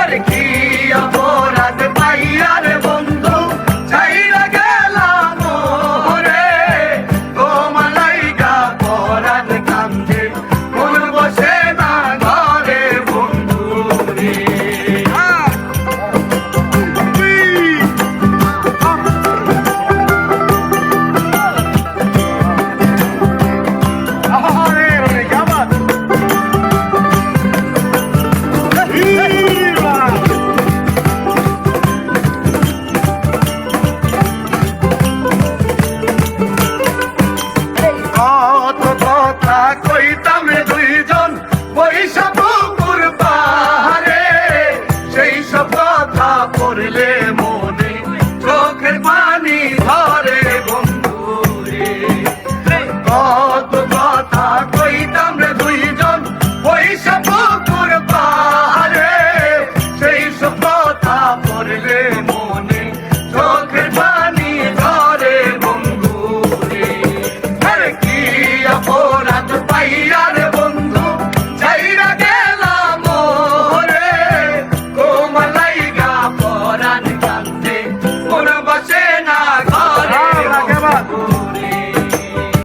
আমার কি অপরাধ পাইয়া রে বন্ধু ছাইরা গেলাম রে তোমার লাইগা পরাণ কান্দে মন বসে না ঘরে বন্ধু রে কইতাম রে দুইজন বৈশা পুকুর পাহাড়ে সেই সব কথা পড়লে